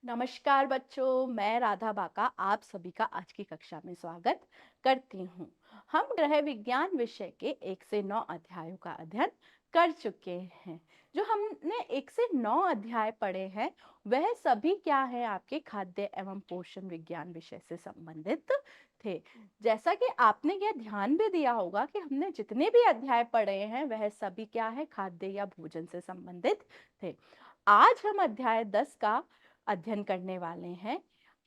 नमस्कार बच्चों, मैं राधा बाका आप सभी का आज की कक्षा में स्वागत करती हूँ। हम गृह विज्ञान विषय के 1 से 9 अध्यायों का अध्ययन कर चुके हैं। जो हमने 1 से 9 अध्याय पढ़े हैं, वह सभी क्या है आपके खाद्य एवं पोषण विज्ञान विषय से संबंधित थे। जैसा कि आपने यह ध्यान भी दिया होगा कि हमने जितने भी अध्याय पढ़े हैं, वह सभी क्या है खाद्य या भोजन से संबंधित थे। आज हम अध्याय 10 का अध्ययन करने वाले हैं।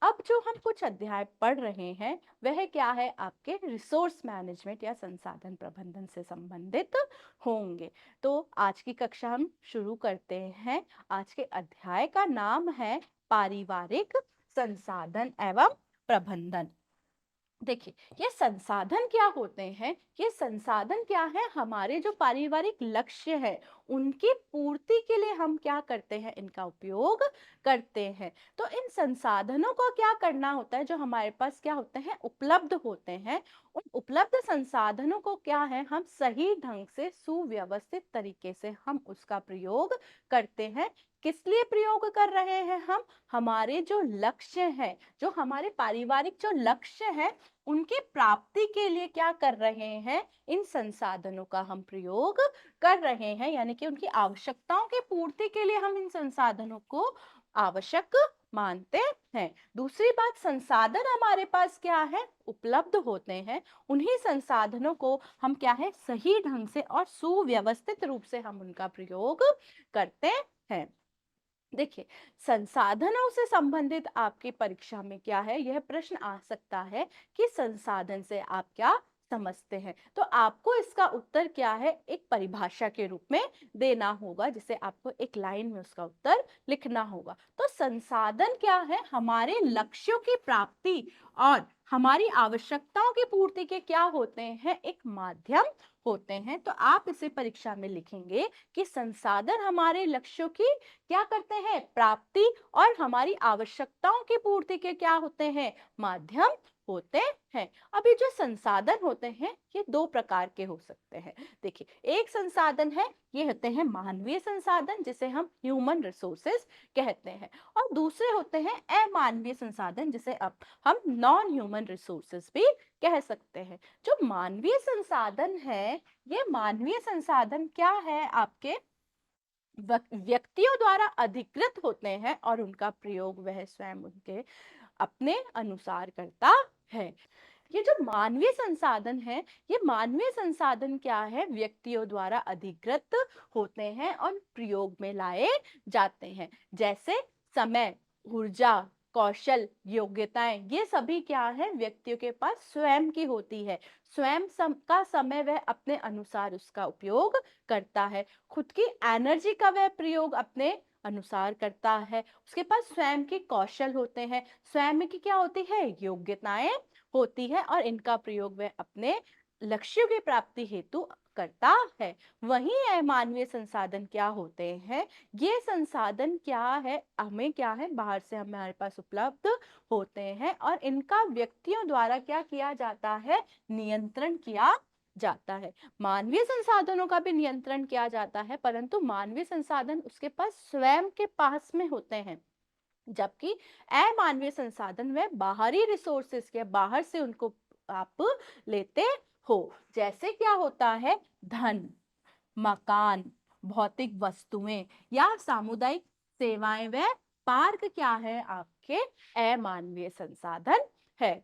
अब जो हम कुछ अध्याय पढ़ रहे हैं, वह क्या है आपके रिसोर्स मैनेजमेंट या संसाधन प्रबंधन से संबंधित होंगे। तो आज की कक्षा हम शुरू करते हैं। आज के अध्याय का नाम है पारिवारिक संसाधन एवं प्रबंधन। देखिए, ये संसाधन क्या होते हैं? ये संसाधन क्या है? हमारे जो पारिवारिक लक्ष्य है, उनकी पूर्ति के लिए हम क्या करते हैं? इनका उपयोग करते हैं। तो इन संसाधनों को क्या करना होता है? जो हमारे पास क्या होते हैं? उपलब्ध होते हैं। उन उपलब्ध संसाधनों को क्या है? हम सही ढंग से सुव्यवस्थित तरीके से हम उसका प्रयोग करते हैं। किस लिए प्रयोग कर रहे हैं हम? हमारे जो लक्ष्य है, जो हमारे पारिवारिक जो लक्ष्य है, उनकी प्राप्ति के लिए क्या कर रहे हैं? इन संसाधनों का हम प्रयोग कर रहे हैं, यानी कि उनकी आवश्यकताओं की पूर्ति के लिए हम इन संसाधनों को आवश्यक मानते हैं। दूसरी बात, संसाधन हमारे पास क्या है? उपलब्ध होते हैं। उन्हीं संसाधनों को हम क्या है? सही ढंग से और सुव्यवस्थित रूप से हम उनका प्रयोग करते हैं। देखिए, संसाधनों से संबंधित आपकी परीक्षा में क्या है, यह प्रश्न आ सकता है कि संसाधन से आप क्या समझते हैं। तो आपको इसका उत्तर क्या है, एक परिभाषा के रूप में देना होगा, जिसे आपको एक लाइन में उसका उत्तर लिखना होगा। तो संसाधन क्या है? हमारे लक्ष्यों की प्राप्ति और हमारी आवश्यकताओं की पूर्ति के क्या होते हैं? एक माध्यम होते हैं। तो आप इसे परीक्षा में लिखेंगे कि संसाधन हमारे लक्ष्यों की क्या करते हैं? प्राप्ति और हमारी आवश्यकताओं की पूर्ति के क्या होते हैं? माध्यम होते हैं। अभी जो संसाधन होते हैं, ये 2 प्रकार के हो सकते हैं। देखिए, एक संसाधन है, ये होते हैं मानवीय संसाधन, जिसे हम ह्यूमन रिसोर्सेज कहते हैं, और दूसरे होते हैं अमानवीय संसाधन, जिसे अब हम नॉन ह्यूमन रिसोर्सेज भी कह सकते हैं। जो मानवीय संसाधन है, ये मानवीय संसाधन क्या है आपके व्यक्तियों द्वारा अधिकृत होते हैं, और उनका प्रयोग वह स्वयं उनके अपने अनुसार करता है। ये जो मानवीय संसाधन है, ये मानवीय संसाधन क्या है? व्यक्तियों द्वारा अधिकृत होते हैं और प्रयोग में लाए जाते हैं। जैसे समय, ऊर्जा, कौशल, योग्यताएं, ये सभी क्या है? व्यक्तियों के पास स्वयं की होती है। स्वयं का समय वह अपने अनुसार उसका उपयोग करता है। खुद की एनर्जी का वह प्रयोग अपने अनुसार करता है। उसके पास स्वयं के कौशल होते हैं, स्वयं की क्या होती है? योग्यताएं होती है, और इनका प्रयोग वह अपने लक्ष्यों की प्राप्ति हेतु करता है। वहीं अमानवीय संसाधन क्या होते हैं? ये संसाधन क्या है? हमें क्या है? बाहर से हमारे पास उपलब्ध होते हैं, और इनका व्यक्तियों द्वारा क्या किया जाता है? नियंत्रण किया जाता है। मानवीय संसाधनों का भी नियंत्रण किया जाता है, परंतु मानवीय संसाधन उसके पास स्वयं के पास में होते हैं, जबकि अमानवीय संसाधन वह बाहरी रिसोर्सेस के बाहर से उनको आप लेते हो। जैसे क्या होता है? धन, मकान, भौतिक वस्तुएं या सामुदायिक सेवाएं व पार्क क्या है? आपके अमानवीय संसाधन है।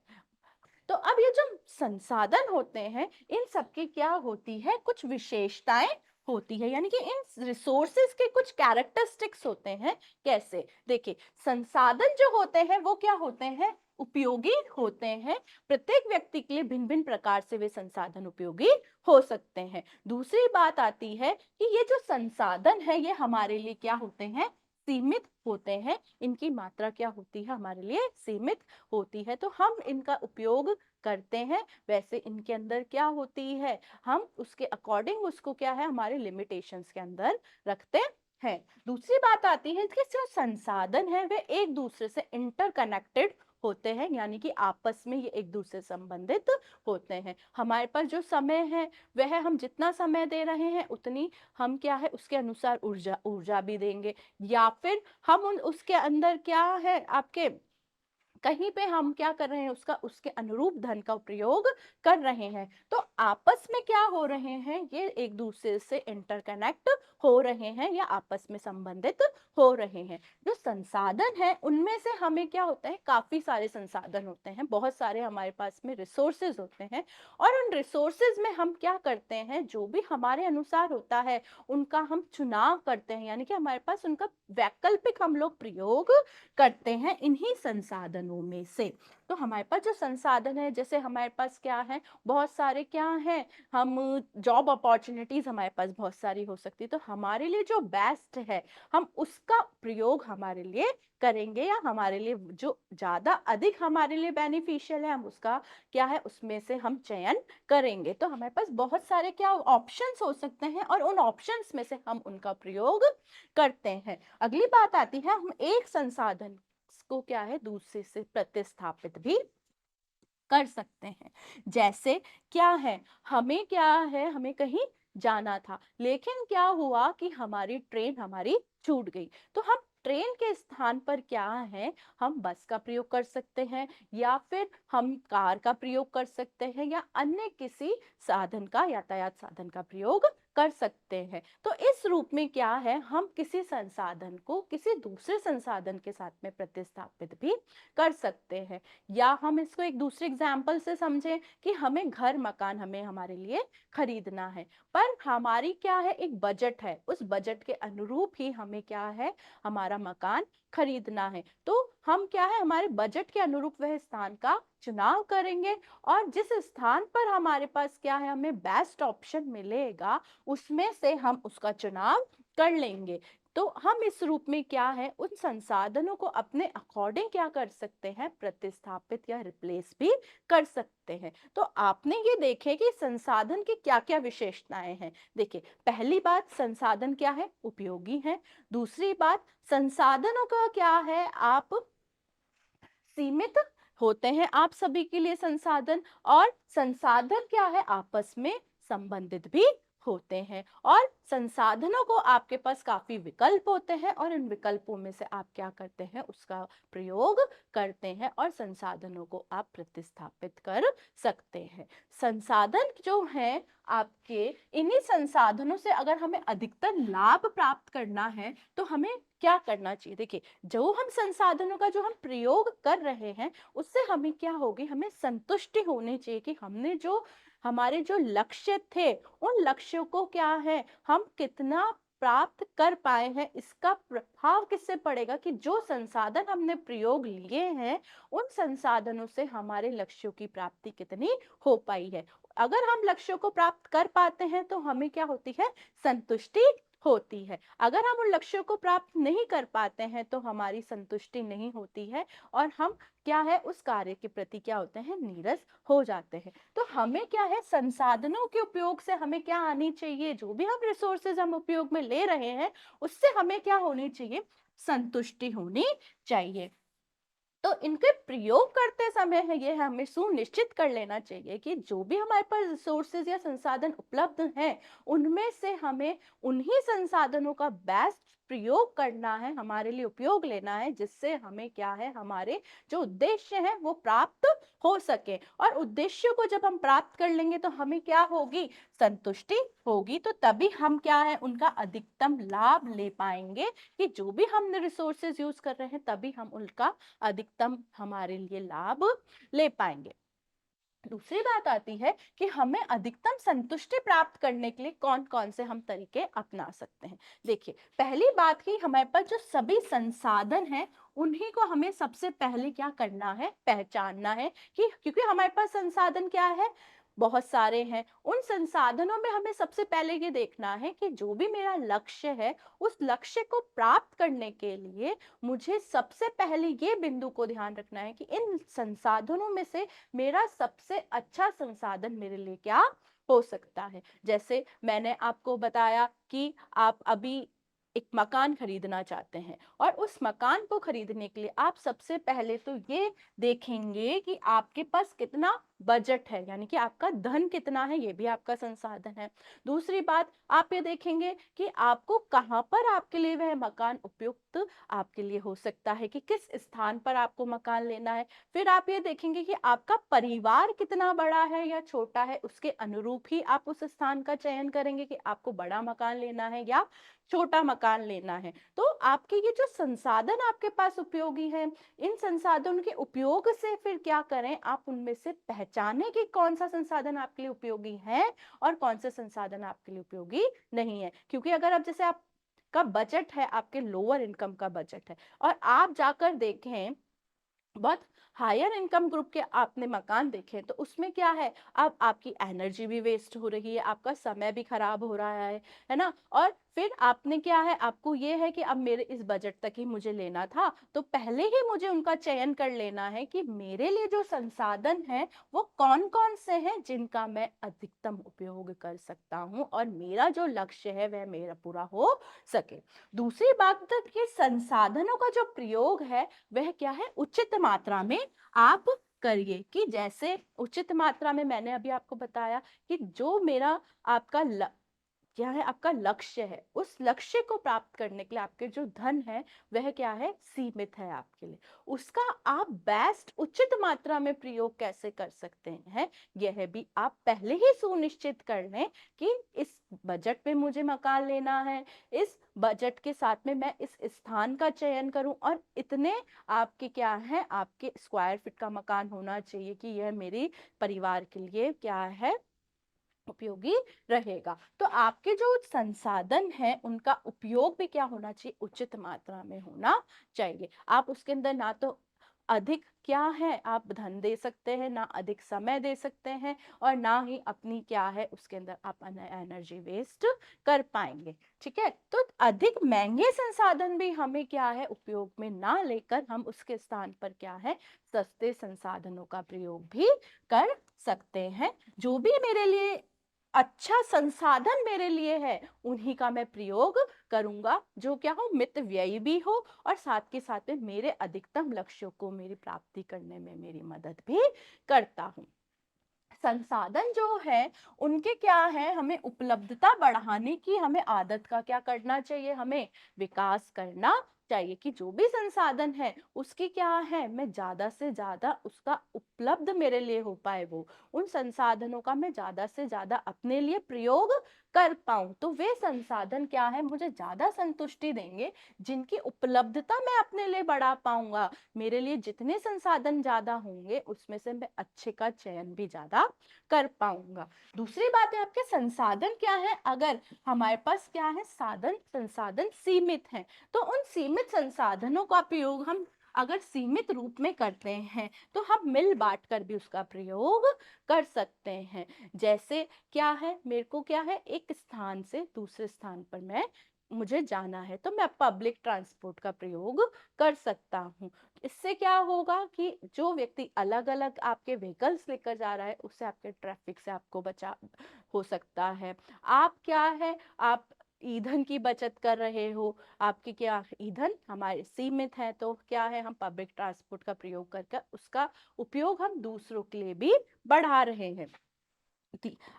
तो अब ये जो संसाधन होते हैं, इन सबकी क्या होती है? कुछ विशेषताएं होती है, यानी कि इन रिसोर्सेज के कुछ कैरेक्टरिस्टिक्स होते हैं। कैसे? देखिए, संसाधन जो होते हैं वो क्या होते हैं? उपयोगी होते हैं। प्रत्येक व्यक्ति के लिए भिन्न भिन्न प्रकार से वे संसाधन उपयोगी हो सकते हैं। दूसरी बात आती है कि ये जो संसाधन है, ये हमारे लिए क्या होते हैं? सीमित होते हैं। इनकी मात्रा क्या होती है? हमारे लिए सीमित होती है। तो हम इनका उपयोग करते हैं, वैसे इनके अंदर क्या होती है? हम उसके अकॉर्डिंग उसको क्या है? हमारे लिमिटेशंस के अंदर रखते हैं। दूसरी बात आती है कि जो संसाधन है वे एक दूसरे से इंटरकनेक्टेड होते हैं, यानी कि आपस में ये एक दूसरे से संबंधित होते हैं। हमारे पास जो समय है वह हम जितना समय दे रहे हैं उतनी हम क्या है उसके अनुसार ऊर्जा ऊर्जा भी देंगे, या फिर हम उन उसके अंदर क्या है आपके कहीं पे हम क्या कर रहे हैं उसका उसके अनुरूप धन का प्रयोग कर रहे हैं। तो आपस में क्या हो रहे हैं, ये एक दूसरे से इंटरकनेक्ट हो रहे हैं या आपस में संबंधित हो रहे हैं। जो संसाधन है उनमें से हमें क्या होता है, काफी सारे संसाधन होते हैं, बहुत सारे हमारे पास में रिसोर्सेज होते हैं, और उन रिसोर्सेज में हम क्या करते हैं, जो भी हमारे अनुसार होता है उनका हम चुनाव करते हैं, यानी कि हमारे पास उनका वैकल्पिक हम लोग प्रयोग करते हैं इन्हीं संसाधनों में से। तो हमारे पास जो संसाधन है, जैसे हमारे पास क्या है, बहुत सारे क्या है, हम जॉब अपॉर्चुनिटीज हमारे पास बहुत सारी हो सकती है, तो हमारे लिए जो बेस्ट है हम उसका प्रयोग हमारे लिए करेंगे, या हमारे लिए जो ज्यादा अधिक हमारे लिए बेनिफिशियल है हम उसका क्या है उसमें से हम चयन करेंगे। तो हमारे पास बहुत सारे क्या ऑप्शंस हो सकते हैं और उन ऑप्शंस में से हम उनका प्रयोग करते हैं। अगली बात आती है, हम एक संसाधन को क्या है दूसरे से प्रतिस्थापित भी कर सकते हैं। जैसे क्या है, हमें कहीं जाना था, लेकिन क्या हुआ कि हमारी ट्रेन हमारी छूट गई, तो हम ट्रेन के स्थान पर क्या है हम बस का प्रयोग कर सकते हैं, या फिर हम कार का प्रयोग कर सकते हैं, या अन्य किसी साधन का यातायात साधन का प्रयोग कर सकते हैं। तो इस रूप में क्या है, हम किसी संसाधन को किसी दूसरे संसाधन के साथ में प्रतिस्थापित भी कर सकते हैं। या हम इसको एक दूसरे एग्जाम्पल से समझें कि हमें घर मकान हमें हमारे लिए खरीदना है, पर हमारी क्या है एक बजट है, उस बजट के अनुरूप ही हमें क्या है हमारा मकान खरीदना है। तो हम क्या है हमारे बजट के अनुरूप वह स्थान का चुनाव करेंगे, और जिस स्थान पर हमारे पास क्या है हमें बेस्ट ऑप्शन मिलेगा उसमें से हम उसका चुनाव कर लेंगे। तो हम इस रूप में क्या है उन संसाधनों को अपने अकॉर्डिंग क्या कर सकते हैं, प्रतिस्थापित या रिप्लेस भी कर सकते हैं। तो आपने ये देखे कि संसाधन की क्या क्या विशेषताएं हैं। देखिए, पहली बात, संसाधन क्या है, उपयोगी है। दूसरी बात, संसाधनों का क्या है, आप सीमित होते हैं आप सभी के लिए संसाधन, और संसाधन क्या है आपस में संबंधित भी होते हैं, और संसाधनों को आपके पास काफी विकल्प होते हैं, और इन विकल्पों में से आप क्या करते हैं उसका प्रयोग करते हैं, और संसाधनों को आप प्रतिस्थापित कर सकते हैं। संसाधन जो है आपके, इन्हीं संसाधनों से अगर हमें अधिकतर लाभ प्राप्त करना है तो हमें क्या करना चाहिए। देखिए, जो हम संसाधनों का जो हम प्रयोग कर रहे हैं उससे हमें क्या होगी, हमें संतुष्टि होनी चाहिए कि हमने जो हमारे जो लक्ष्य थे उन लक्ष्यों को क्या है हम कितना प्राप्त कर पाए हैं। इसका प्रभाव किससे पड़ेगा कि जो संसाधन हमने प्रयोग लिए हैं उन संसाधनों से हमारे लक्ष्यों की प्राप्ति कितनी हो पाई है। अगर हम लक्ष्यों को प्राप्त कर पाते हैं तो हमें क्या होती है, संतुष्टि होती है। अगर हम उन लक्ष्यों को प्राप्त नहीं कर पाते हैं तो हमारी संतुष्टि नहीं होती है, और हम क्या है उस कार्य के प्रति क्या होते हैं, नीरस हो जाते हैं। तो हमें क्या है, संसाधनों के उपयोग से हमें क्या आनी चाहिए, जो भी हम रिसोर्सेज हम उपयोग में ले रहे हैं उससे हमें क्या होनी चाहिए, संतुष्टि होनी चाहिए। तो इनके प्रयोग करते समय है ये हमें सुनिश्चित कर लेना चाहिए कि जो भी हमारे पास रिसोर्सेज या संसाधन उपलब्ध हैं उनमें से हमें उन्हीं संसाधनों का बेस्ट प्रयोग करना है, हमारे लिए उपयोग लेना है, जिससे हमें क्या है हमारे जो उद्देश्य है वो प्राप्त हो सके। और उद्देश्यों को जब हम प्राप्त कर लेंगे तो हमें क्या होगी, संतुष्टि होगी। तो तभी हम क्या है उनका अधिकतम लाभ ले पाएंगे, कि जो भी हमने रिसोर्सेज यूज कर रहे हैं तभी हम उनका अधिकतम हमारे लिए लाभ ले पाएंगे। दूसरी बात आती है कि हमें अधिकतम संतुष्टि प्राप्त करने के लिए कौन कौन से हम तरीके अपना सकते हैं। देखिए, पहली बात कि हमारे पास जो सभी संसाधन हैं उन्हीं को हमें सबसे पहले क्या करना है, पहचानना है, कि क्योंकि हमारे पास संसाधन क्या है, बहुत सारे हैं। उन संसाधनों में हमें सबसे पहले ये देखना है कि जो भी मेरा लक्ष्य है उस लक्ष्य को प्राप्त करने के लिए मुझे सबसे पहले ये बिंदु को ध्यान रखना है कि इन संसाधनों में से मेरा सबसे अच्छा संसाधन मेरे लिए क्या हो सकता है। जैसे मैंने आपको बताया कि आप अभी एक मकान खरीदना चाहते हैं और उस मकान को खरीदने के लिए आप सबसे पहले तो ये देखेंगे कि आपके पास कितना बजट है, यानी कि आपका धन कितना है, ये भी आपका संसाधन है। दूसरी बात आप ये देखेंगे कि आपको कहाँ पर आपके लिए वह मकान उपयुक्त आपके लिए हो सकता है, कि किस स्थान पर आपको मकान लेना है। फिर आप ये देखेंगे कि आपका परिवार कितना बड़ा है या छोटा है, उसके अनुरूप ही आप उस स्थान का चयन करेंगे कि आपको बड़ा मकान लेना है या छोटा मकान लेना है। तो आपके ये जो संसाधन आपके पास उपयोगी हैं, इन संसाधनों के उपयोग से फिर क्या करें, आप उनमें से पहचानें कि कौन सा संसाधन आपके लिए उपयोगी है और कौन से संसाधन आपके लिए उपयोगी नहीं है। क्योंकि अगर आप जैसे आपका बजट है, आपके लोअर इनकम का बजट है और आप जाकर देखें बहुत हायर इनकम ग्रुप के आपने मकान देखे, तो उसमें क्या है, अब आपकी एनर्जी भी वेस्ट हो रही है, आपका समय भी खराब हो रहा है ना। और फिर आपने क्या है, आपको ये है कि अब मेरे इस बजट तक ही मुझे लेना था, तो पहले ही मुझे उनका चयन कर लेना है कि मेरे लिए जो संसाधन है वो कौन कौन से हैं जिनका मैं अधिकतम उपयोग कर सकता हूँ और मेरा जो लक्ष्य है वह मेरा पूरा हो सके। दूसरी बात तो कि संसाधनों का जो प्रयोग है वह क्या है, उचित मात्रा में आप करिए। कि जैसे उचित मात्रा में मैंने अभी आपको बताया कि जो मेरा आपका क्या है, आपका लक्ष्य है, उस लक्ष्य को प्राप्त करने के लिए आपके जो धन है वह क्या है, सीमित है आपके लिए, उसका आप बेस्ट उचित मात्रा में प्रयोग कैसे कर सकते हैं, यह भी आप पहले ही सुनिश्चित कर लें कि इस बजट में मुझे मकान लेना है, इस बजट के साथ में मैं इस स्थान का चयन करूं और इतने आपके क्या है, आपके स्क्वायर फीट का मकान होना चाहिए कि यह मेरे परिवार के लिए क्या है, उपयोगी रहेगा। तो आपके जो संसाधन हैं उनका उपयोग भी क्या होना चाहिए, उचित मात्रा में होना चाहिए। आप उसके अंदर ना तो अधिक क्या है आप धन दे सकते हैं, ना अधिक समय दे सकते हैं और ना ही अपनी क्या है उसके अंदर आप एनर्जी वेस्ट कर पाएंगे। ठीक है, तो अधिक महंगे संसाधन भी हमें क्या है उपयोग में ना लेकर हम उसके स्थान पर क्या है, सस्ते संसाधनों का प्रयोग भी कर सकते हैं। जो भी मेरे लिए अच्छा संसाधन मेरे लिए है उन्हीं का मैं प्रयोग करूंगा, जो क्या हो मित व्ययी भी हो और साथ के साथ में मेरे अधिकतम लक्ष्यों को मेरी प्राप्ति करने में मेरी मदद भी करता हूँ। संसाधन जो है उनके क्या है, हमें उपलब्धता बढ़ाने की हमें आदत का क्या करना चाहिए, हमें विकास करना चाहिए। कि जो भी संसाधन है उसकी क्या है, मैं ज्यादा से ज्यादा उसका उपलब्ध मेरे लिए हो पाए, वो उन संसाधनों का मैं ज्यादा से ज्यादा अपने लिए प्रयोग कर पाऊं, तो वे संसाधन क्या है मुझे ज्यादा संतुष्टि देंगे, जिनकी उपलब्धता मैं अपने लिए बढ़ा पाऊंगा। मेरे लिए जितने संसाधन ज्यादा होंगे उसमें से मैं अच्छे का चयन भी ज्यादा कर पाऊंगा। दूसरी बात है आपके संसाधन क्या है, अगर हमारे पास क्या है संसाधन सीमित हैं, तो उन सीमित संसाधनों का प्रयोग हम अगर सीमित रूप में करते हैं तो हम मिल बांट कर भी उसका प्रयोग कर सकते हैं। जैसे क्या है, मेरे को क्या है एक स्थान से दूसरे स्थान पर मुझे जाना है, तो मैं पब्लिक ट्रांसपोर्ट का प्रयोग कर सकता हूँ। इससे क्या होगा कि जो व्यक्ति अलग अलग आपके व्हीकल्स लेकर जा रहा है उससे आपके ट्रैफिक से आपको बचा हो सकता है। आप क्या है, आप ईंधन की बचत कर रहे हो, आपकी क्या ईंधन हमारे सीमित है, तो क्या है हम पब्लिक ट्रांसपोर्ट का प्रयोग करके उसका उपयोग हम दूसरों के लिए भी बढ़ा रहे हैं।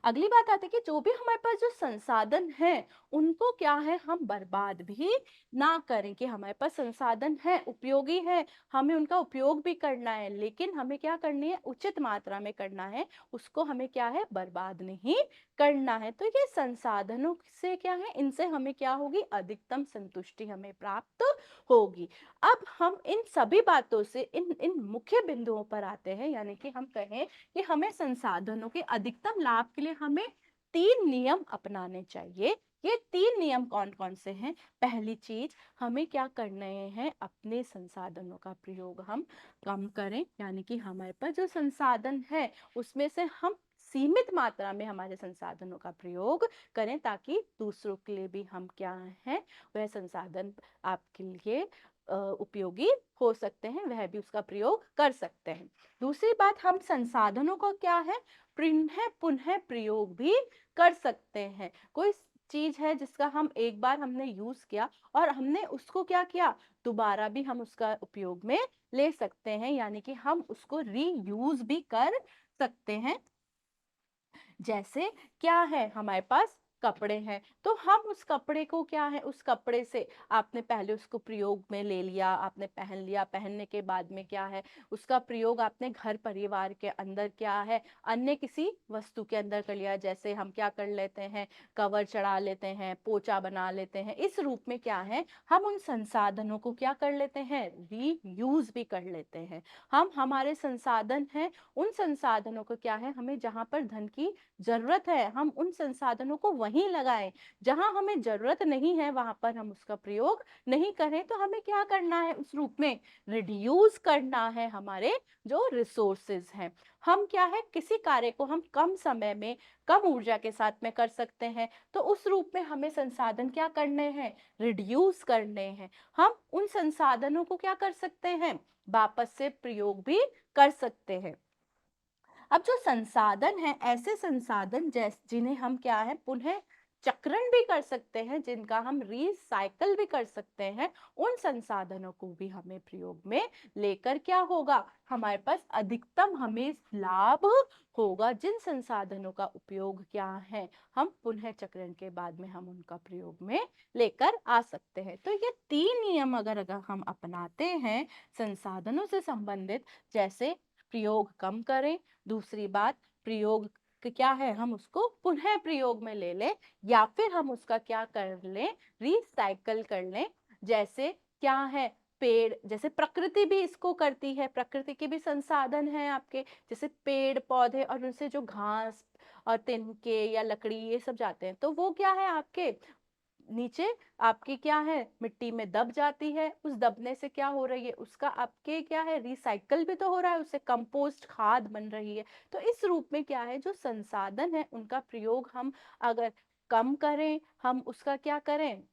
अगली बात आती है कि जो भी हमारे पास जो संसाधन है उनको क्या है हम बर्बाद भी ना करें। कि हमारे पास संसाधन है, उपयोगी है, हमें उनका उपयोग भी करना है, लेकिन हमें क्या करनी है, उचित मात्रा में करना है, उसको हमें क्या है बर्बाद नहीं करना है। तो ये संसाधनों से क्या है, इनसे हमें क्या होगी, अधिकतम संतुष्टि हमें प्राप्त होगी। अब हम इन सभी बातों से इन इन मुख्य बिंदुओं पर आते हैं, यानी कि हम कहें कि हमें संसाधनों के अधिकतम लाभ के लिए हमें 3 नियम अपनाने चाहिए। ये 3 नियम कौन कौन से हैं? पहली चीज, हमें क्या करने हैं, अपने संसाधनों का प्रयोग हम कम करें, यानी कि हमारे पास जो संसाधन है उसमें से हम सीमित मात्रा में हमारे संसाधनों का प्रयोग करें, ताकि दूसरों के लिए भी हम क्या हैं, वह संसाधन आपके लिए उपयोगी हो सकते हैं, वह भी उसका प्रयोग कर सकते हैं। दूसरी बात, हम संसाधनों का क्या है पुनः पुनः प्रयोग भी कर सकते हैं। कोई चीज है जिसका हम एक बार हमने यूज किया और हमने उसको क्या किया, दोबारा भी हम उसका उपयोग में ले सकते हैं, यानी कि हम उसको रीयूज भी कर सकते हैं। जैसे क्या है, हमारे पास कपड़े हैं, तो हम उस कपड़े को क्या है, उस कपड़े से आपने पहले उसको प्रयोग में ले लिया, आपने पहन लिया, पहनने के बाद में क्या है, उसका प्रयोग आपने घर परिवार के अंदर क्या है, अन्य किसी वस्तु के अंदर कर लिया। जैसे हम क्या कर लेते हैं, कवर चढ़ा लेते हैं, पोछा बना लेते हैं, इस रूप में क्या है, हम उन संसाधनों को क्या कर लेते हैं, रीयूज भी कर लेते हैं। हम हमारे संसाधन हैं, उन संसाधनों को क्या है, हमें जहां पर धन की जरूरत है हम उन संसाधनों को वहीं लगाएं, जहां हमें जरूरत नहीं है वहां पर हम उसका प्रयोग नहीं करें। तो हमें क्या करना है, उस रूप में रिड्यूस करना है हमारे जो रिसोर्सेज हैं। हम क्या है, किसी कार्य को हम कम समय में कम ऊर्जा के साथ में कर सकते हैं, तो उस रूप में हमें संसाधन क्या करने हैं, रिड्यूस करने हैं। हम उन संसाधनों को क्या कर सकते हैं, वापस से प्रयोग भी कर सकते हैं। अब जो संसाधन है, ऐसे संसाधन जैसे जिन्हें हम क्या है, पुनः चक्रण भी कर सकते हैं, जिनका हम रिसाइकल भी कर सकते हैं, उन संसाधनों को भी हमें प्रयोग में लेकर क्या होगा, हमारे पास अधिकतम हमें लाभ होगा। जिन संसाधनों का उपयोग क्या है, हम पुनः चक्रण के बाद में हम उनका प्रयोग में लेकर आ सकते हैं। तो ये 3 नियम अगर हम अपनाते हैं संसाधनों से संबंधित, जैसे प्रयोग कम करें, दूसरी बात प्रयोग क्या है, हम उसको पुनः प्रयोग में ले लें, या फिर हम उसका क्या कर लें, रिसाइकल कर लें। जैसे क्या है, पेड़, जैसे प्रकृति भी इसको करती है, प्रकृति के भी संसाधन हैं आपके, जैसे पेड़ पौधे और उनसे जो घास और तिनके या लकड़ी ये सब जाते हैं, तो वो क्या है, आपके नीचे आपकी क्या है, मिट्टी में दब जाती है। उस दबने से क्या हो रही है, उसका आपके क्या है, रिसाइकल भी तो हो रहा है, उससे कंपोस्ट खाद बन रही है। तो इस रूप में क्या है, जो संसाधन है उनका प्रयोग हम अगर कम करें, हम उसका क्या करें,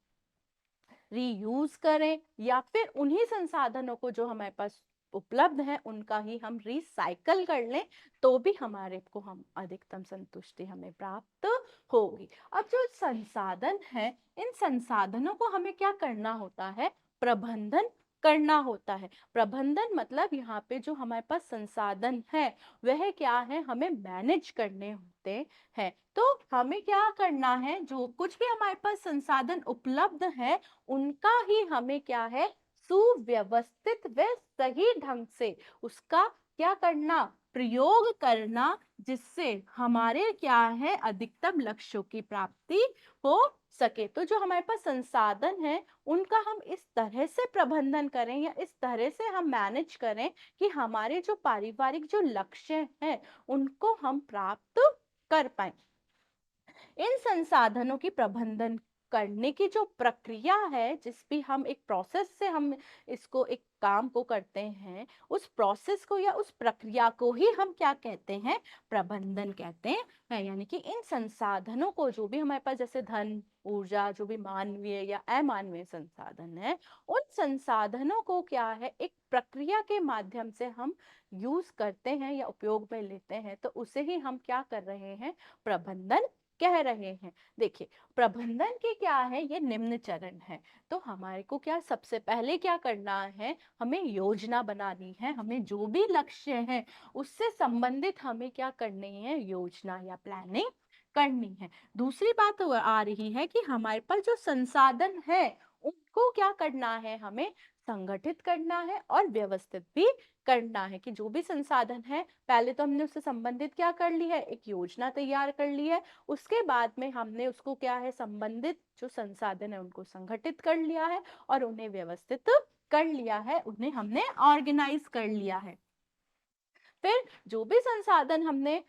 रीयूज करें, या फिर उन्हीं संसाधनों को जो हमारे पास उपलब्ध है उनका ही हम रिसाइकल कर लें, तो भी हमारे को हम अधिकतम संतुष्टि हमें प्राप्त होगी। अब जो संसाधन है, इन संसाधनों को हमें क्या करना होता है, प्रबंधन करना होता है। प्रबंधन मतलब यहाँ पे जो हमारे पास संसाधन है वह क्या है, हमें मैनेज करने होते हैं। तो हमें क्या करना है, जो कुछ भी हमारे पास संसाधन उपलब्ध है उनका ही हमें क्या है, सुव्यवस्थित व सही ढंग से उसका क्या करना, प्रयोग करना, जिससे हमारे क्या है, अधिकतम लक्ष्यों की प्राप्ति हो सके। तो जो हमारे पास संसाधन है उनका हम इस तरह से प्रबंधन करें या इस तरह से हम मैनेज करें कि हमारे जो पारिवारिक जो लक्ष्य हैं उनको हम प्राप्त कर पाए। इन संसाधनों की प्रबंधन करने की जो प्रक्रिया है, जिस भी हम एक प्रोसेस से हम इसको एक काम को करते हैं, उस प्रोसेस को या उस प्रक्रिया को ही हम क्या कहते हैं, प्रबंधन कहते हैं। यानी कि इन संसाधनों को, जो भी हमारे पास जैसे धन, ऊर्जा, जो भी मानवीय या अमानवीय संसाधन है, उन संसाधनों को क्या है, एक प्रक्रिया के माध्यम से हम यूज करते हैं या उपयोग में लेते हैं, तो उसे ही हम क्या कर रहे हैं, प्रबंधन कह रहे हैं। देखिए, प्रबंधन के क्या है, ये निम्न चरण है। तो हमारे को क्या सबसे पहले क्या करना है, हमें योजना बनानी है, हमें जो भी लक्ष्य है उससे संबंधित हमें क्या करनी है, योजना या प्लानिंग करनी है। दूसरी बात आ रही है कि हमारे पास जो संसाधन है उनको क्या करना है, हमें संगठित करना है और व्यवस्थित भी करना है। कि जो भी संसाधन है, पहले तो हमने उससे संबंधित क्या कर ली है, एक योजना तैयार कर ली है, उसके बाद में हमने उसको क्या है, संबंधित जो संसाधन है उनको संगठित कर लिया है और उन्हें व्यवस्थित कर लिया है, उन्हें हमने ऑर्गेनाइज कर लिया है। फिर जो भी संसाधन हमने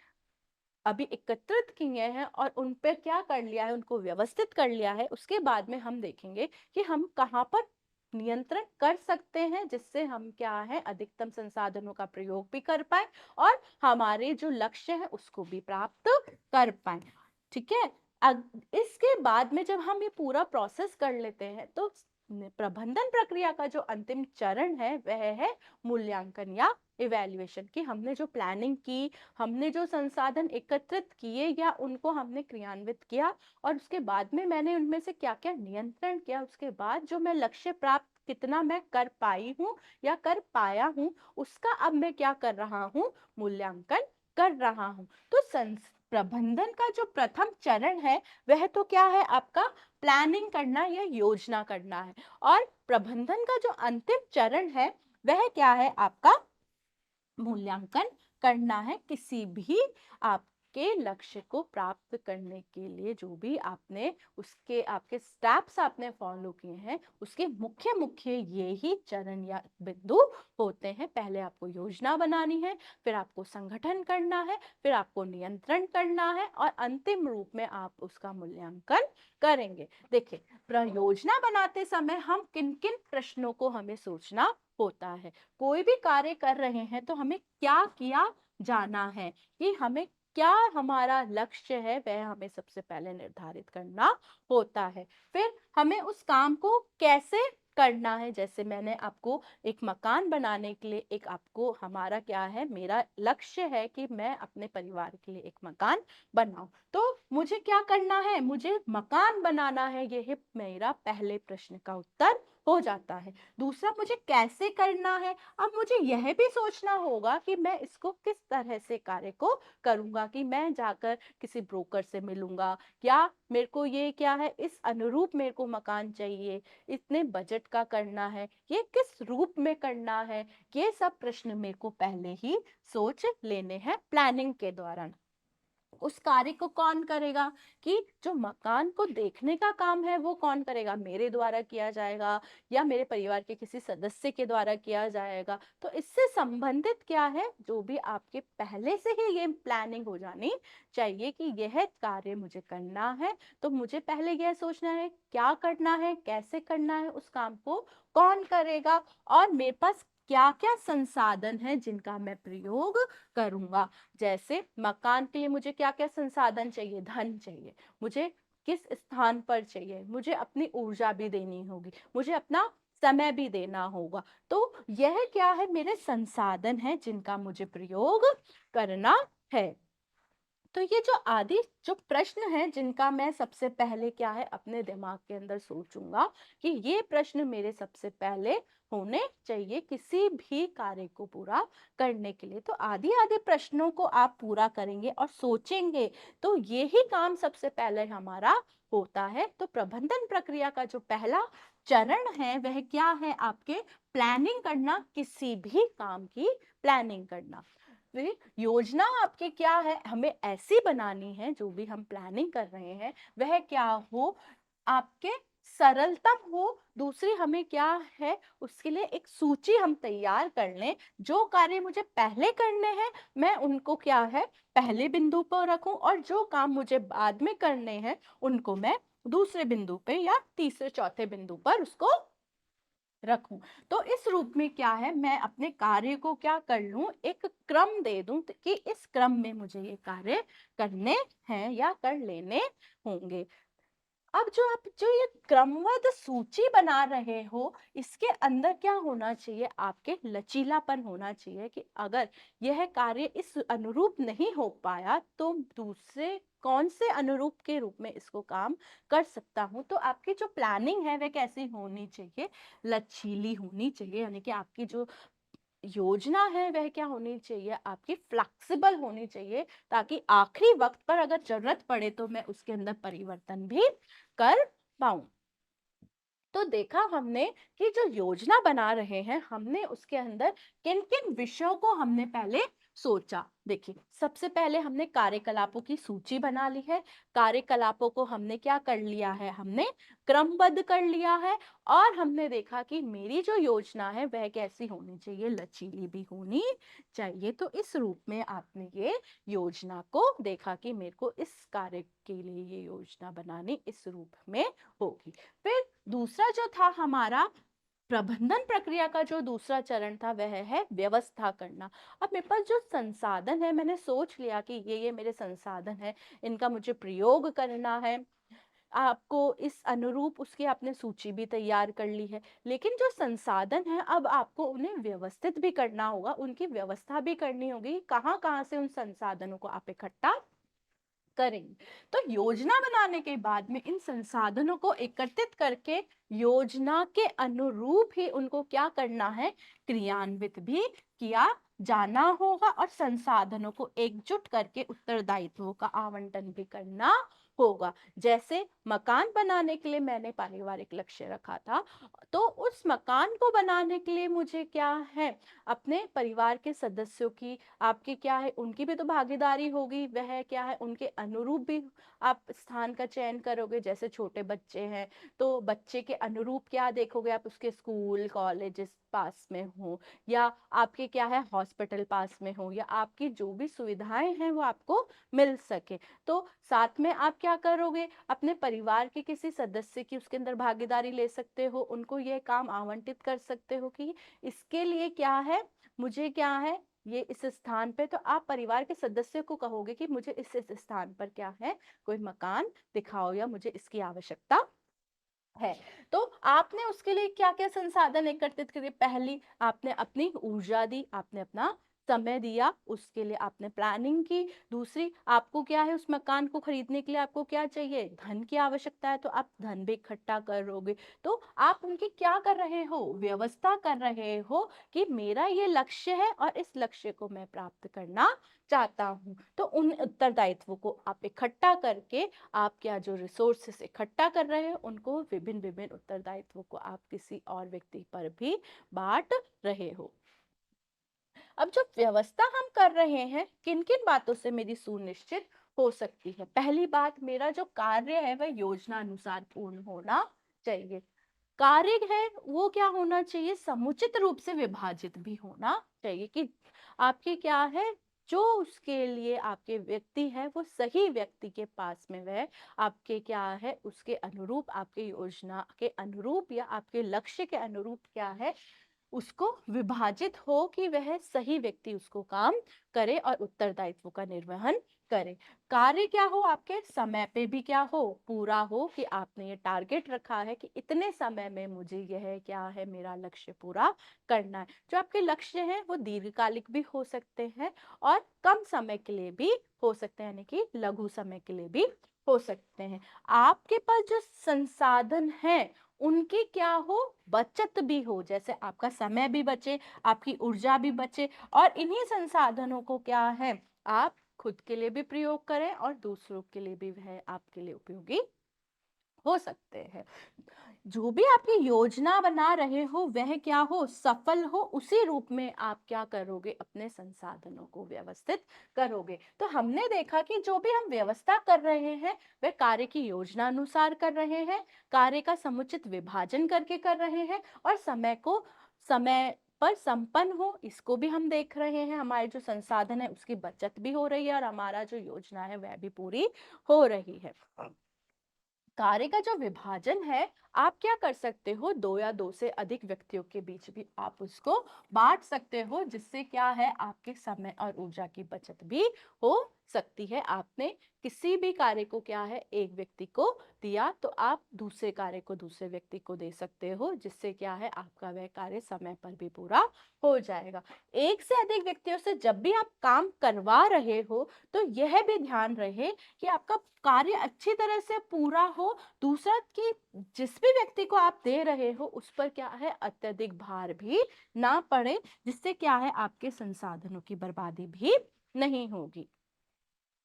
अभी एकत्रित किए हैं और उन पे क्या कर लिया है, उनको व्यवस्थित कर लिया है, उसके बाद में हम देखेंगे कि हम कहाँ पर नियंत्रण कर सकते हैं, जिससे हम क्या है, अधिकतम संसाधनों का प्रयोग भी कर पाए और हमारे जो लक्ष्य है उसको भी प्राप्त कर पाए। ठीक है। इसके बाद में जब हम ये पूरा प्रोसेस कर लेते हैं, तो प्रबंधन प्रक्रिया का जो अंतिम चरण है वह है मूल्यांकन या इवैल्यूएशन कि हमने जो प्लानिंग की, हमने जो संसाधन एकत्रित किए या उनको हमने क्रियान्वित किया और उसके बाद में मैंने उनमें से क्या-क्या नियंत्रण किया, उसके बाद जो मैं लक्ष्य प्राप्त कितना मैं कर पाई हूँ या कर पाया हूँ, उसका अब मैं क्या कर रहा हूँ, मूल्यांकन कर रहा हूँ। तो प्रबंधन का जो प्रथम चरण है वह तो क्या है आपका, प्लानिंग करना या योजना करना है। और प्रबंधन का जो अंतिम चरण है वह क्या है आपका, मूल्यांकन करना है किसी भी आपके लक्ष्य को प्राप्त करने के लिए जो भी आपने उसके आपके स्टेप्स आपने फॉलो किए हैं उसके मुख्य मुख्य ये ही चरण या बिंदु होते हैं। पहले आपको योजना बनानी है, फिर आपको संगठन करना है, फिर आपको नियंत्रण करना है और अंतिम रूप में आप उसका मूल्यांकन करेंगे। देखिए, योजना बनाते समय हम किन किन प्रश्नों को हमें सोचना होता है। कोई भी कार्य कर रहे हैं तो हमें क्या किया जाना है, कि हमें क्या हमारा लक्ष्य है वह हमें सबसे पहले निर्धारित करना होता है। फिर हमें उस काम को कैसे करना है, जैसे मैंने आपको एक मकान बनाने के लिए एक आपको हमारा क्या है, मेरा लक्ष्य है कि मैं अपने परिवार के लिए एक मकान बनाऊं, तो मुझे क्या करना है, मुझे मकान बनाना है, यह मेरा पहले प्रश्न का उत्तर हो जाता है। दूसरा, मुझे कैसे करना है, अब मुझे यह भी सोचना होगा कि मैं इसको किस तरह से कार्य को करूंगा, कि मैं जाकर किसी ब्रोकर से मिलूंगा या मेरे को ये क्या है, इस अनुरूप मेरे को मकान चाहिए, इतने बजट का करना है, ये किस रूप में करना है, ये सब प्रश्न मेरे को पहले ही सोच लेने हैं प्लानिंग के दौरान। उस कार्य को कौन करेगा, कि जो मकान को देखने का काम है वो कौन करेगा, मेरे द्वारा किया जाएगा या मेरे परिवार के किसी सदस्य के द्वारा किया जाएगा। तो इससे संबंधित क्या है, जो भी आपके पहले से ही ये प्लानिंग हो जानी चाहिए कि यह कार्य मुझे करना है, तो मुझे पहले यह सोचना है क्या करना है, कैसे करना है, उस काम को कौन करेगा और मेरे पास क्या क्या संसाधन है जिनका मैं प्रयोग करूंगा। जैसे मकान के लिए मुझे क्या क्या संसाधन चाहिए, धन चाहिए, मुझे किस स्थान पर चाहिए, मुझे अपनी ऊर्जा भी देनी होगी, मुझे अपना समय भी देना होगा। तो यह क्या है, मेरे संसाधन है जिनका मुझे प्रयोग करना है। तो ये जो आदि जो प्रश्न है जिनका मैं सबसे पहले क्या है अपने दिमाग के अंदर सोचूंगा कि ये प्रश्न मेरे सबसे पहले होने चाहिए किसी भी कार्य को पूरा करने के लिए। तो आदि आदि प्रश्नों को आप पूरा करेंगे और सोचेंगे तो ये ही काम सबसे पहले हमारा होता है। तो प्रबंधन प्रक्रिया का जो पहला चरण है वह क्या है, आपके प्लानिंग करना, किसी भी काम की प्लानिंग करना। योजना आपके क्या है, हमें ऐसी बनानी है जो भी हम प्लानिंग कर रहे हैं वह क्या हो, आपके सरलतम हो। दूसरी हमें क्या है, उसके लिए एक सूची हम तैयार कर लें, जो कार्य मुझे पहले करने हैं मैं उनको क्या है पहले बिंदु पर रखूं और जो काम मुझे बाद में करने हैं उनको मैं दूसरे बिंदु पे या तीसरे चौथे बिंदु पर उसको रखूं। तो इस रूप में क्या है, मैं अपने कार्य को क्या कर लूं, एक क्रम दे दूं कि इस क्रम में मुझे ये कार्य करने हैं या कर लेने होंगे। अब जो ये क्रमबद्ध सूची बना रहे हो इसके अंदर क्या होना चाहिए, आपके लचीलापन होना चाहिए कि अगर यह कार्य इस अनुरूप नहीं हो पाया तो दूसरे कौन से अनुरूप के रूप में इसको काम कर सकता हूं। तो आपकी जो प्लानिंग है वह कैसी होनी चाहिए, लचीली होनी चाहिए, यानी कि आपकी जो योजना है वह क्या होनी चाहिए, आपकी फ्लेक्सिबल होनी चाहिए, ताकि आखिरी वक्त पर अगर जरूरत पड़े तो मैं उसके अंदर परिवर्तन भी कर पाऊं। तो देखा हमने कि जो योजना बना रहे हैं हमने उसके अंदर किन किन विषयों को हमने पहले सोचा। देखिए, सबसे पहले हमने कार्यकलापों की सूची बना ली है, कार्यकलापों को हमने क्या कर लिया है, हमने क्रमबद्ध कर लिया है और हमने देखा कि मेरी जो योजना है वह कैसी होनी चाहिए, लचीली भी होनी चाहिए। तो इस रूप में आपने ये योजना को देखा कि मेरे को इस कार्य के लिए ये योजना बनानी इस रूप में होगी। फिर दूसरा जो था हमारा प्रबंधन प्रक्रिया का जो दूसरा चरण था वह है व्यवस्था करना। अब मेरे पास जो संसाधन है मैंने सोच लिया कि ये मेरे संसाधन है, इनका मुझे प्रयोग करना है। आपको इस अनुरूप उसकी आपने सूची भी तैयार कर ली है, लेकिन जो संसाधन है अब आपको उन्हें व्यवस्थित भी करना होगा, उनकी व्यवस्था भी करनी होगी, कहाँ कहाँ से उन संसाधनों को आप इकट्ठा करेंगे। तो योजना बनाने के बाद में इन संसाधनों को एकत्रित करके योजना के अनुरूप ही उनको क्या करना है, क्रियान्वित भी किया जाना होगा और संसाधनों को एकजुट करके उत्तरदायित्वों का आवंटन भी करना होगा। जैसे मकान बनाने के लिए मैंने पारिवारिक लक्ष्य रखा था, तो उस मकान को बनाने के लिए मुझे क्या है, अपने परिवार के सदस्यों की, आपकी क्या है, उनकी भी तो भागीदारी होगी, वह क्या है, उनके अनुरूप भी आप स्थान का चयन करोगे। जैसे छोटे बच्चे हैं तो बच्चे के अनुरूप क्या देखोगे आप, उसके स्कूल कॉलेजेस पास में हो, या आपके क्या है हॉस्पिटल पास में हो, या आपकी जो भी सुविधाएं हैं वो आपको मिल सके। तो साथ में आप क्या करोगे, अपने परिवार के किसी सदस्य की उसके अंदर भागीदारी ले सकते हो, उनको यह काम आवंटित कर सकते हो कि इसके लिए क्या है, मुझे क्या है, ये इस स्थान पे, तो आप परिवार के सदस्य को कहोगे कि मुझे इस स्थान पर क्या है, कोई मकान दिखाओ या मुझे इसकी आवश्यकता है। तो आपने उसके लिए क्या क्या संसाधन एकत्रित करे, पहली आपने अपनी ऊर्जा दी, आपने अपना समय दिया, उसके लिए आपने प्लानिंग की। दूसरी, आपको क्या है, उस मकान को खरीदने के लिए आपको क्या चाहिए, धन की आवश्यकता है, तो आप धन भी इकट्ठा करोगे। तो आप उनकी क्या कर रहे हो, व्यवस्था कर रहे हो कि मेरा ये लक्ष्य है और इस लक्ष्य को मैं प्राप्त करना चाहता हूँ। तो उन उत्तरदायित्वों को आप इकट्ठा करके, आप क्या जो रिसोर्सेस इकट्ठा कर रहे हो उनको विभिन्न विभिन्न उत्तरदायित्वों को आप किसी और व्यक्ति पर भी बांट रहे हो। अब जो व्यवस्था हम कर रहे हैं, किन किन बातों से मेरी सुनिश्चित हो सकती है। पहली बात, मेरा जो कार्य है वह योजना अनुसार पूर्ण होना चाहिए। कार्य है वो क्या होना चाहिए, समुचित रूप से विभाजित भी होना चाहिए, कि आपके क्या है, जो उसके लिए आपके व्यक्ति है वो सही व्यक्ति के पास में वह आपके क्या है, उसके अनुरूप, आपके योजना के अनुरूप या आपके लक्ष्य के अनुरूप क्या है, उसको विभाजित हो कि वह सही व्यक्ति उसको काम करे और उत्तरदायित्व का निर्वहन करे। कार्य क्या हो, आपके समय पे भी क्या हो, पूरा हो, कि आपने ये टारगेट रखा है कि इतने समय में मुझे यह क्या है, मेरा लक्ष्य पूरा करना है। जो आपके लक्ष्य हैं वो दीर्घकालिक भी हो सकते हैं और कम समय के लिए भी हो सकते हैं, यानी कि लघु समय के लिए भी हो सकते हैं। आपके पास जो संसाधन है उनकी क्या हो, बचत भी हो, जैसे आपका समय भी बचे, आपकी ऊर्जा भी बचे, और इन्हीं संसाधनों को क्या है, आप खुद के लिए भी प्रयोग करें और दूसरों के लिए भी वह आपके लिए उपयोगी हो सकते हैं। जो भी आपकी योजना बना रहे हो वह क्या हो, सफल हो, उसी रूप में आप क्या करोगे, अपने संसाधनों को व्यवस्थित करोगे। तो हमने देखा कि जो भी हम व्यवस्था कर रहे हैं वह कार्य की योजना अनुसार कर रहे हैं, कार्य का समुचित विभाजन करके कर रहे हैं, और समय को समय पर संपन्न हो इसको भी हम देख रहे हैं, हमारे जो संसाधन है उसकी बचत भी हो रही है और हमारा जो योजना है वह भी पूरी हो रही है। कार्य का जो विभाजन है, आप क्या कर सकते हो, दो या दो से अधिक व्यक्तियों के बीच भी आप उसको बांट सकते हो, जिससे क्या है, आपके समय और ऊर्जा की बचत भी हो सकती है। आपने किसी भी कार्य को क्या है, एक व्यक्ति को दिया तो आप दूसरे कार्य को दूसरे व्यक्ति को दे सकते हो, जिससे क्या है, आपका वह कार्य समय पर भी पूरा हो जाएगा। एक से अधिक व्यक्तियों से जब भी आप काम करवा रहे हो तो यह भी ध्यान रहे कि आपका कार्य अच्छी तरह से पूरा हो, दूसरा कि जिस भी व्यक्ति को आप दे रहे हो उस पर क्या है, अत्यधिक भार भी ना पड़े, जिससे क्या है, आपके संसाधनों की बर्बादी भी नहीं होगी।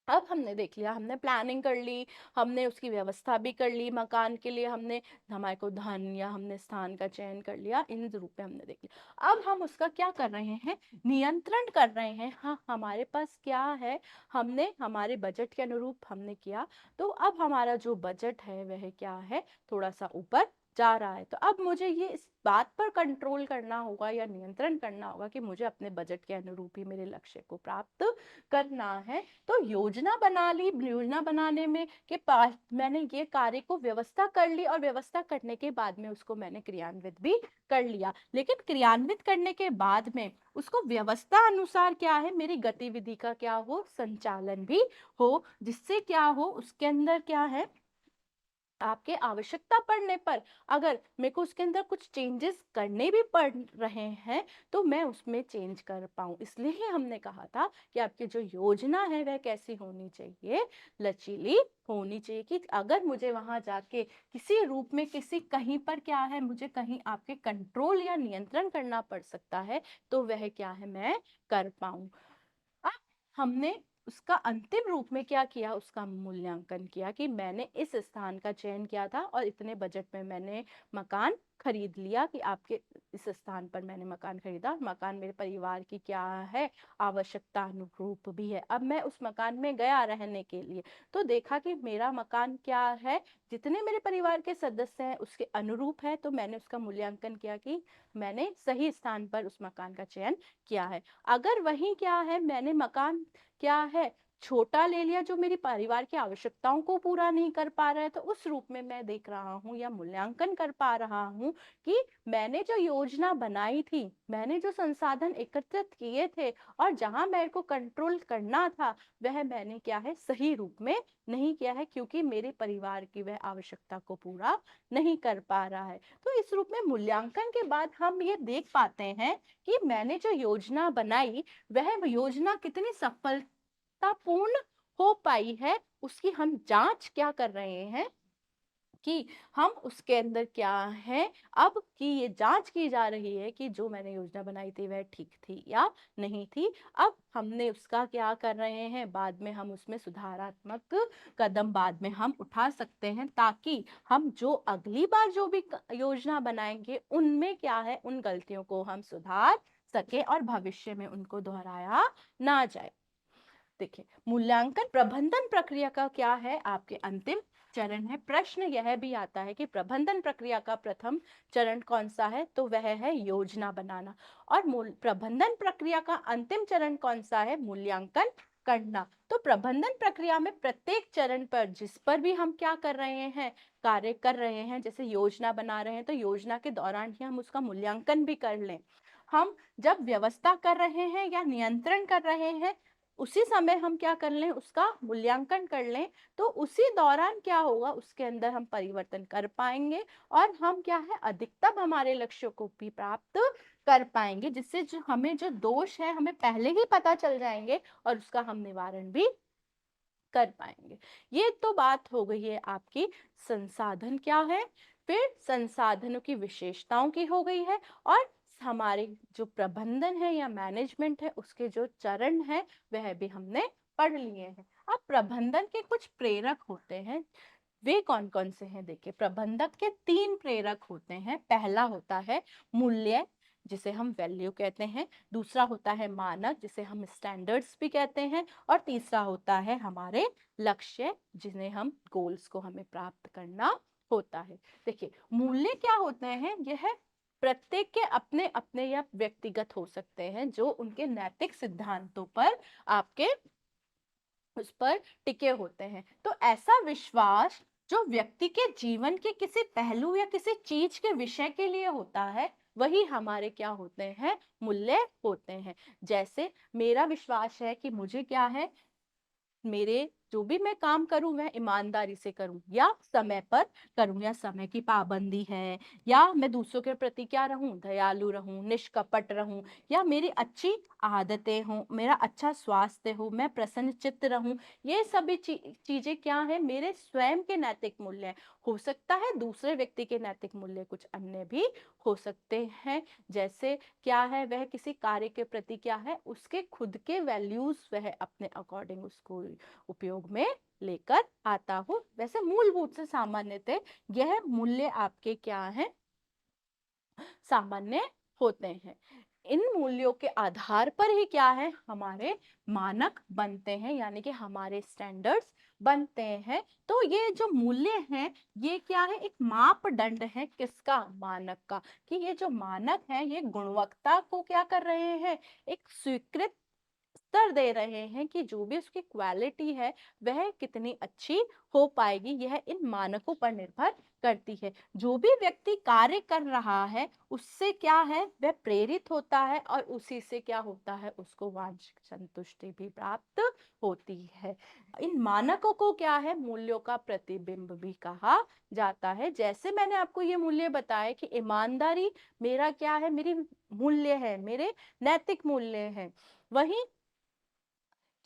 अब हमने देख लिया, हमने प्लानिंग कर ली, हमने उसकी व्यवस्था भी कर ली, मकान के लिए हमने, हमारे को धन या हमने स्थान का चयन कर लिया, इन रूप में हमने देख लिया। अब हम उसका क्या कर रहे हैं, नियंत्रण कर रहे हैं। हाँ, हमारे पास क्या है, हमने हमारे बजट के अनुरूप हमने किया, तो अब हमारा जो बजट है वह क्या है, थोड़ा सा ऊपर जा रहा है। तो अब मुझे ये इस बात पर कंट्रोल करना होगा या नियंत्रण करना होगा कि मुझे अपने बजट के अनुरूप ही मेरे लक्ष्य को प्राप्त करना है। तो योजना बना ली, योजना बनाने में के पास मैंने ये कार्य को व्यवस्था कर ली, और व्यवस्था करने के बाद में उसको मैंने क्रियान्वित भी कर लिया, लेकिन क्रियान्वित करने के बाद में उसको व्यवस्था अनुसार क्या है, मेरी गतिविधि का क्या हो, संचालन भी हो, जिससे क्या हो, उसके अंदर क्या है, आपके आवश्यकता पड़ने पर अगर मेरे को उसके अंदर कुछ चेंजेस करने भी पड़ रहे हैं तो मैं उसमें चेंज कर पाऊँ। इसलिए ही हमने कहा था कि आपकी जो योजना है वह कैसी होनी चाहिए, लचीली होनी चाहिए, कि अगर मुझे वहां जाके किसी रूप में किसी कहीं पर क्या है मुझे कहीं आपके कंट्रोल या नियंत्रण करना पड़ सकता है तो वह क्या है मैं कर पाऊँ। अब हमने उसका अंतिम रूप में क्या किया, उसका मूल्यांकन किया कि मैंने इस स्थान का चयन किया था और इतने बजट में मैंने मकान खरीद लिया, कि आपके इस स्थान पर मैंने मकान खरीदा, मकान मेरे परिवार की क्या है आवश्यकता अनुरूप भी है। अब मैं उस मकान में गया रहने के लिए तो देखा कि मेरा मकान क्या है, जितने मेरे परिवार के सदस्य हैं उसके अनुरूप है, तो मैंने उसका मूल्यांकन किया कि मैंने सही स्थान पर उस मकान का चयन किया है। अगर वही क्या है मैंने मकान क्या है छोटा ले लिया जो मेरी परिवार की आवश्यकताओं को पूरा नहीं कर पा रहा है, तो उस रूप में मैं देख रहा हूँ या मूल्यांकन कर पा रहा हूँ कि मैंने जो योजना बनाई थी, मैंने जो संसाधन एकत्रित किए थे और जहां मेरे को कंट्रोल करना था वह मैंने क्या है सही रूप में नहीं किया है, क्योंकि मेरे परिवार की वह आवश्यकता को पूरा नहीं कर पा रहा है। तो इस रूप में मूल्यांकन के बाद हम ये देख पाते हैं कि मैंने जो योजना बनाई वह योजना कितनी सफलतापूर्ण हो पाई है, उसकी हम जांच क्या कर रहे हैं कि हम उसके अंदर क्या है, अब कि ये जांच की जा रही है कि जो मैंने योजना बनाई थी वह ठीक थी या नहीं थी। अब हमने उसका क्या कर रहे हैं, बाद में हम उसमें सुधारात्मक कदम बाद में हम उठा सकते हैं, ताकि हम जो अगली बार जो भी योजना बनाएंगे उनमें क्या है उन गलतियों को हम सुधार सके और भविष्य में उनको दोहराया ना जाए। देखिए मूल्यांकन प्रबंधन प्रक्रिया का क्या है, आपके अंतिम चरण है। प्रश्न यह भी आता है कि प्रबंधन प्रक्रिया का प्रथम चरण कौन सा है, तो वह है योजना बनाना। और प्रबंधन प्रक्रिया का अंतिम चरण कौन सा है, मूल्यांकन करना। तो प्रबंधन प्रक्रिया में प्रत्येक चरण पर जिस पर भी हम क्या कर रहे हैं, कार्य कर रहे हैं, जैसे योजना बना रहे हैं तो योजना के दौरान ही हम उसका मूल्यांकन भी कर लें। हम जब व्यवस्था कर रहे हैं या नियंत्रण कर रहे हैं उसी समय हम क्या कर लें उसका मूल्यांकन कर लें, तो उसी दौरान क्या होगा उसके अंदर हम परिवर्तन कर पाएंगे और हम क्या है अधिकतम हमारे लक्ष्यों को भी प्राप्त कर पाएंगे, जिससे जो हमें जो दोष है हमें पहले ही पता चल जाएंगे और उसका हम निवारण भी कर पाएंगे। ये तो बात हो गई है आपकी संसाधन क्या है, फिर संसाधनों की विशेषताओं की हो गई है, और हमारे जो प्रबंधन है या मैनेजमेंट है उसके जो चरण है वह भी हमने पढ़ लिए हैं। अब प्रबंधन के कुछ प्रेरक होते हैं, वे कौन कौन से हैं, देखिए प्रबंधक के तीन प्रेरक होते हैं। पहला होता है मूल्य जिसे हम वैल्यू कहते हैं, दूसरा होता है मानक जिसे हम स्टैंडर्ड्स भी कहते हैं, और तीसरा होता है हमारे लक्ष्य जिन्हें हम गोल्स को हमें प्राप्त करना होता है। देखिए मूल्य क्या होते हैं, यह प्रत्येक के अपने अपने या व्यक्तिगत हो सकते हैं जो उनके नैतिक सिद्धांतों पर आपके उस पर टिके होते हैं। तो ऐसा विश्वास जो व्यक्ति के जीवन के किसी पहलू या किसी चीज के विषय के लिए होता है वही हमारे क्या होते हैं, मूल्य होते हैं। जैसे मेरा विश्वास है कि मुझे क्या है, मेरे जो भी मैं काम करूं वह ईमानदारी से करूं या समय पर करूं, या समय की पाबंदी है, या मैं दूसरों के प्रति क्या रहूं, दयालु रहूं, निष्कपट रहूं, या मेरी अच्छी आदतें हों, मेरा अच्छा स्वास्थ्य हो, मैं प्रसन्न चित्त रहूं। ये सभी चीजें क्या है मेरे स्वयं के नैतिक मूल्य। हो सकता है दूसरे व्यक्ति के नैतिक मूल्य कुछ अन्य भी हो सकते हैं, जैसे क्या है वह किसी कार्य के प्रति क्या है उसके खुद के वैल्यूज वह अपने अकॉर्डिंग उसको उपयोग में लेकर आता हो। वैसे मूलभूत से सामान्यतः यह मूल्य आपके क्या है, सामान्य होते हैं। इन मूल्यों के आधार पर ही क्या है हमारे मानक बनते हैं, यानी कि हमारे स्टैंडर्ड्स बनते हैं। तो ये जो मूल्य हैं ये क्या है, एक मापदंड है किसका, मानक का। कि ये जो मानक है ये गुणवत्ता को क्या कर रहे हैं, एक स्वीकृत उत्तर दे रहे हैं कि जो भी उसकी क्वालिटी है वह कितनी अच्छी हो पाएगी, यह इन मानकों पर निर्भर करती है। जो भी व्यक्ति कार्य कर रहा है उससे क्या है, वह प्रेरित होता है और उसी से क्या होता है, उसको वांछित संतुष्टि भी प्राप्त होती है। इन मानकों को क्या है, मूल्यों का प्रतिबिंब भी कहा जाता है। जैसे मैंने आपको ये मूल्य बताए कि ईमानदारी मेरा क्या है, मेरी मूल्य है, मेरे नैतिक मूल्य हैं। वहीं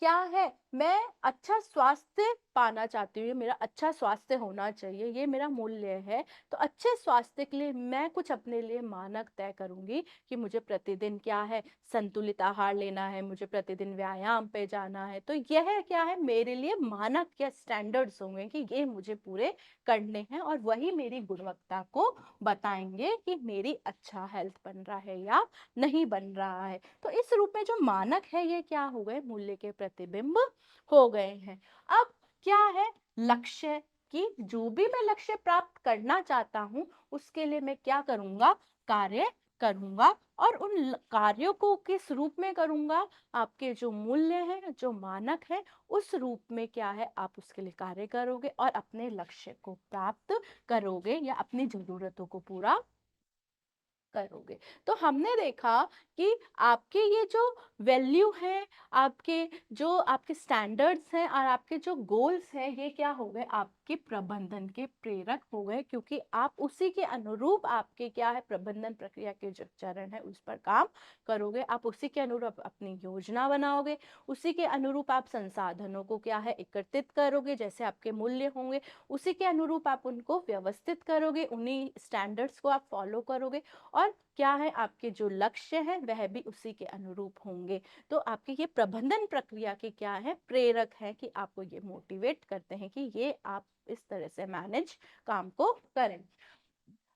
क्या है, मैं अच्छा स्वास्थ्य पाना चाहती हूँ, मेरा अच्छा स्वास्थ्य होना चाहिए, ये मेरा मूल्य है। तो अच्छे स्वास्थ्य के लिए मैं कुछ अपने लिए मानक तय करूंगी कि मुझे प्रतिदिन क्या है, संतुलित आहार लेना है, मुझे प्रतिदिन व्यायाम पे जाना है। तो यह क्या है, मेरे लिए मानक या स्टैंडर्ड्स होंगे कि ये मुझे पूरे करने हैं और वही मेरी गुणवत्ता को बताएंगे कि मेरी अच्छा हेल्थ बन रहा है या नहीं बन रहा है। तो इस रूप में जो मानक है ये क्या हो गए, मूल्य के प्रतिबिंब हो गए हैं। अब क्या है, लक्ष्य, कि जो भी मैं लक्ष्य प्राप्त करना चाहता हूं उसके लिए मैं क्या करूंगा, कार्य करूंगा। और उन कार्यों को किस रूप में करूंगा, आपके जो मूल्य हैं, जो मानक है, उस रूप में क्या है, आप उसके लिए कार्य करोगे और अपने लक्ष्य को प्राप्त करोगे या अपनी जरूरतों को पूरा करोगे। तो हमने देखा कि आपके ये जो वैल्यू है, आपके जो आपके स्टैंडर्ड्स हैं और आपके जो गोल्स हैं, ये क्या हो गए, आपके प्रबंधन के प्रेरक हो गए, क्योंकि आप उसी के अनुरूप आपके क्या है, प्रबंधन प्रक्रिया के जो चरण है उस पर काम करोगे। आप उसी के अनुरूप अपनी योजना बनाओगे, उसी के अनुरूप आप संसाधनों को क्या है, एकत्रित करोगे, जैसे आपके मूल्य होंगे उसी के अनुरूप आप उनको व्यवस्थित करोगे, उन्हीं स्टैंडर्ड्स को आप फॉलो करोगे। और क्या है, आपके जो लक्ष्य है वह भी उसी के अनुरूप होंगे। तो आपके ये प्रबंधन प्रक्रिया के क्या है, प्रेरक है, कि आपको ये मोटिवेट करते हैं कि ये आप इस तरह से मैनेज काम को करें।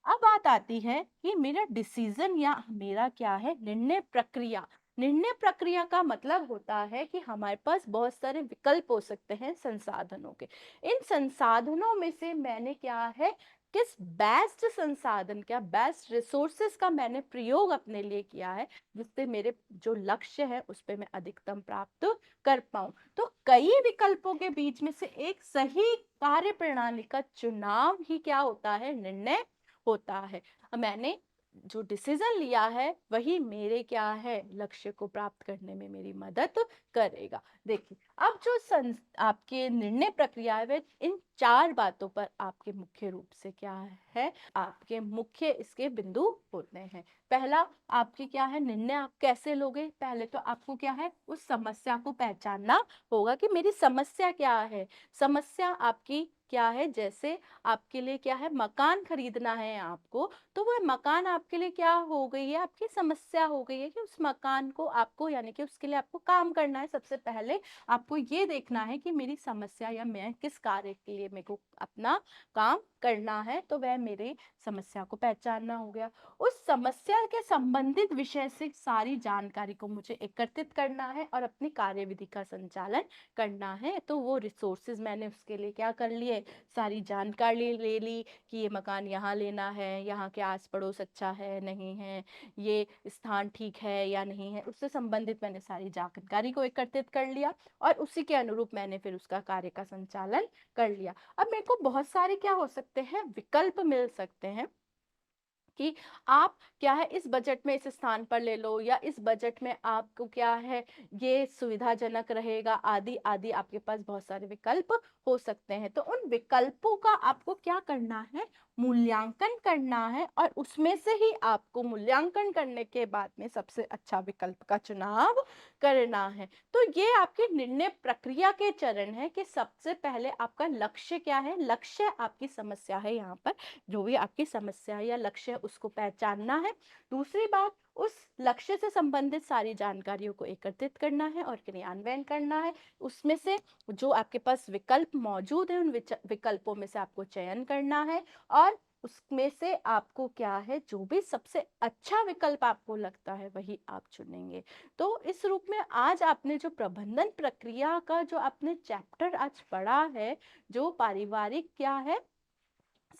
अब बात आती है कि मेरा डिसीजन या मेरा क्या है, निर्णय प्रक्रिया। निर्णय प्रक्रिया का मतलब होता है कि हमारे पास बहुत सारे विकल्प हो सकते हैं संसाधनों के। इन संसाधनों में से मैंने क्या है, किस बेस्ट संसाधन, क्या बेस्ट रिसोर्सेस का मैंने प्रयोग अपने लिए किया है, जिससे मेरे जो लक्ष्य है उस पे मैं अधिकतम प्राप्त कर पाऊं। तो कई विकल्पों के बीच में से एक सही कार्य प्रणाली का चुनाव ही क्या होता है, निर्णय होता है। मैंने जो डिसीजन लिया है वही मेरे क्या है, लक्ष्य को प्राप्त करने में मेरी मदद करेगा। देखिए, अब जो आपके निर्णय प्रक्रिया है वह इन चार बातों पर आपके मुख्य रूप से क्या है, आपके मुख्य इसके बिंदु होते हैं। पहला, आपकी क्या है, निर्णय आप कैसे लोगे। पहले तो आपको क्या है, उस समस्या को पहचानना होगा कि मेरी समस्या क्या है। समस्या आपकी क्या है, जैसे आपके लिए क्या है, मकान खरीदना है आपको, तो वह मकान आपके लिए क्या हो गई है, आपकी समस्या हो गई है कि उस मकान को आपको, यानी कि उसके लिए आपको काम करना है। सबसे पहले आपको ये देखना है कि मेरी समस्या या मैं किस कार्य के लिए मेरे को अपना काम करना है, तो वह मेरे समस्या को पहचानना हो गया। उस समस्या के संबंधित विषय से सारी जानकारी को मुझे एकत्रित करना है और अपनी कार्यविधि का संचालन करना है। तो वो रिसोर्सेज मैंने उसके लिए क्या कर लिए, सारी जानकारी ले ली कि ये मकान यहाँ लेना है, यहाँ के आस पड़ोस अच्छा है नहीं है, ये स्थान ठीक है या नहीं है, उससे संबंधित मैंने सारी जानकारी को एकत्रित कर लिया और उसी के अनुरूप मैंने फिर उसका कार्य का संचालन कर लिया। अब मेरे को बहुत सारे क्या हो सकते हैं, विकल्प मिल सकते हैं कि आप क्या है, इस बजट में इस स्थान पर ले लो, या इस बजट में आपको क्या है, ये सुविधाजनक रहेगा, आदि आदि आपके पास बहुत सारे विकल्प हो सकते हैं। तो उन विकल्पों का आपको क्या करना है, मूल्यांकन करना है और उसमें से ही आपको मूल्यांकन करने के बाद में सबसे अच्छा विकल्प का चुनाव करना है। तो ये आपके निर्णय प्रक्रिया के चरण है कि सबसे पहले आपका लक्ष्य क्या है, लक्ष्य आपकी समस्या है, यहाँ पर जो भी आपकी समस्या या लक्ष्य है उसको पहचानना है। दूसरी बात, उस लक्ष्य से संबंधित सारी जानकारियों को एकत्रित करना है और क्रियान्वयन करना है। उसमें से जो आपके पास विकल्प मौजूद है उन विकल्पों में से आपको चयन करना है और उसमें से आपको क्या है, जो भी सबसे अच्छा विकल्प आपको लगता है वही आप चुनेंगे। तो इस रूप में आज आपने जो प्रबंधन प्रक्रिया का जो आपने चैप्टर आज पढ़ा है, जो पारिवारिक क्या है,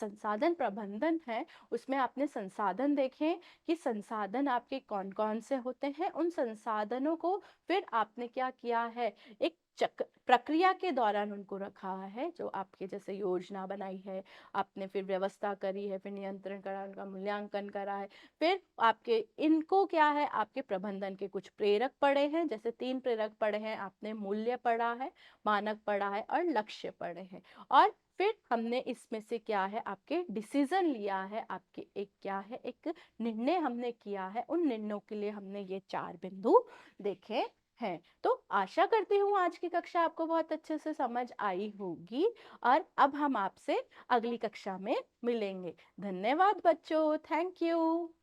संसाधन प्रबंधन है उसमें आपने संसाधन देखे कि संसाधन आपके कौन कौन से होते हैं। उन संसाधनों को फिर आपने क्या किया है, एक चक्र प्रक्रिया के दौरान उनको रखा है, जो आपके जैसे योजना बनाई है, आपने फिर व्यवस्था करी है, फिर नियंत्रण करा, उनका मूल्यांकन करा है, फिर आपके इनको क्या है, आपके प्रबंधन के कुछ प्रेरक पढ़े हैं, जैसे 3 प्रेरक पढ़े हैं आपने, मूल्य पढ़ा है, मानक पढ़ा है और लक्ष्य पढ़े हैं। और फिर हमने इसमें से क्या है, आपके डिसीजन लिया है, आपके एक क्या है, एक निर्णय हमने किया है, उन निर्णयों के लिए हमने ये 4 बिंदु देखे हैं। तो आशा करती हूँ आज की कक्षा आपको बहुत अच्छे से समझ आई होगी और अब हम आपसे अगली कक्षा में मिलेंगे। धन्यवाद बच्चों, थैंक यू।